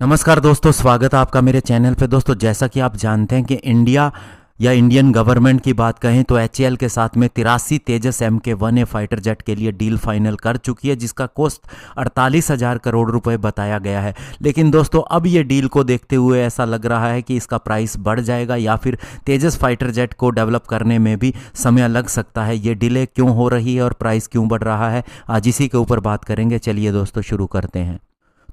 नमस्कार दोस्तों, स्वागत है आपका मेरे चैनल पे। दोस्तों, जैसा कि आप जानते हैं कि इंडिया या इंडियन गवर्नमेंट की बात कहें तो एचएएल के साथ में 83 तेजस MK1A फाइटर जेट के लिए डील फाइनल कर चुकी है, जिसका कॉस्ट 48,000 करोड़ रुपए बताया गया है। लेकिन दोस्तों, अब ये डील को देखते हुए ऐसा लग रहा है कि इसका प्राइस बढ़ जाएगा या फिर तेजस फाइटर जेट को डेवलप करने में भी समय लग सकता है। ये डिले क्यों हो रही है और प्राइस क्यों बढ़ रहा है, आज इसी के ऊपर बात करेंगे। चलिए दोस्तों, शुरू करते हैं।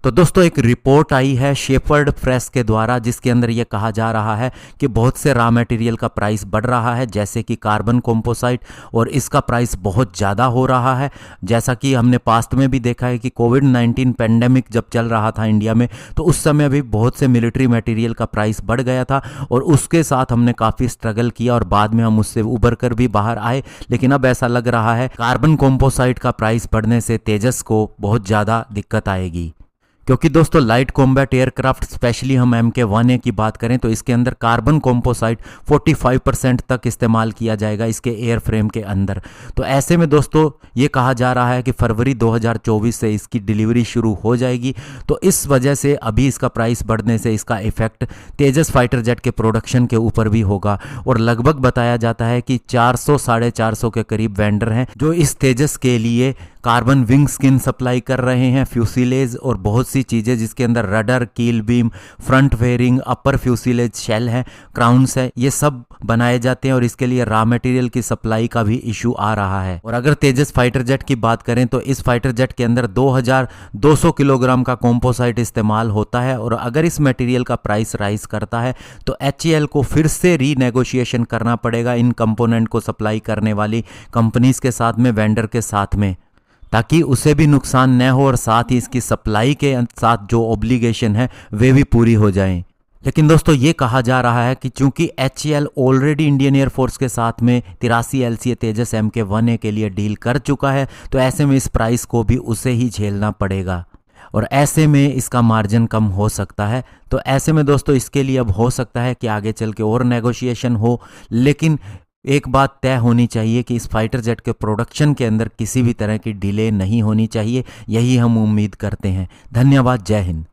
तो दोस्तों, एक रिपोर्ट आई है शेफर्ड प्रेस के द्वारा, जिसके अंदर ये कहा जा रहा है कि बहुत से रॉ मटेरियल का प्राइस बढ़ रहा है, जैसे कि कार्बन कंपोसाइट, और इसका प्राइस बहुत ज़्यादा हो रहा है। जैसा कि हमने पास्ट में भी देखा है कि कोविड-19 पेंडेमिक जब चल रहा था इंडिया में, तो उस समय भी बहुत से मिलिट्री मटेरियल का प्राइस बढ़ गया था और उसके साथ हमने काफ़ी स्ट्रगल किया और बाद में हम उससे उबर कर भी बाहर आए। लेकिन अब ऐसा लग रहा है कार्बन कंपोसाइट का प्राइस बढ़ने से तेजस को बहुत ज़्यादा दिक्कत आएगी, क्योंकि दोस्तों लाइट कॉम्बैट एयरक्राफ्ट, स्पेशली हम MK1A की बात करें तो इसके अंदर कार्बन कंपोसाइट 45% तक इस्तेमाल किया जाएगा इसके एयर फ्रेम के अंदर। तो ऐसे में दोस्तों ये कहा जा रहा है कि फरवरी 2024 से इसकी डिलीवरी शुरू हो जाएगी। तो इस वजह से अभी इसका प्राइस बढ़ने से इसका इफेक्ट तेजस फाइटर जेट के प्रोडक्शन के ऊपर भी होगा। और लगभग बताया जाता है कि 400 साढ़े 400 के करीब वेंडर हैं जो इस तेजस के लिए कार्बन विंग स्किन सप्लाई कर रहे हैं, फ्यूसिलेज और बहुत सी चीज़ें जिसके अंदर रडर, कील बीम, फ्रंट फेयरिंग, अपर फ्यूसिलेज शेल है, क्राउन्स है, ये सब बनाए जाते हैं और इसके लिए रॉ मटेरियल की सप्लाई का भी इशू आ रहा है। और अगर तेजस फाइटर जेट की बात करें तो इस फाइटर जेट के अंदर 2200 किलोग्राम का कॉम्पोसाइट इस्तेमाल होता है और अगर इस मटेरियल का प्राइस राइज करता है तो एचएएल को फिर से रीनेगोशिएशन करना पड़ेगा इन कंपोनेंट को सप्लाई करने वाली कंपनीज के साथ में, वेंडर के साथ में, ताकि उसे भी नुकसान न हो और साथ ही इसकी सप्लाई के साथ जो ऑब्लिगेशन है वे भी पूरी हो जाएं। लेकिन दोस्तों ये कहा जा रहा है कि चूंकि एचएएल ऑलरेडी इंडियन एयरफोर्स के साथ में 83 LCA तेजस MK1A के लिए डील कर चुका है, तो ऐसे में इस प्राइस को भी उसे ही झेलना पड़ेगा और ऐसे में इसका मार्जिन कम हो सकता है। तो ऐसे में दोस्तों इसके लिए अब हो सकता है कि आगे चल के और नेगोशिएशन हो, लेकिन एक बात तय होनी चाहिए कि इस फाइटर जेट के प्रोडक्शन के अंदर किसी भी तरह की डिले नहीं होनी चाहिए। यही हम उम्मीद करते हैं। धन्यवाद। जय हिंद।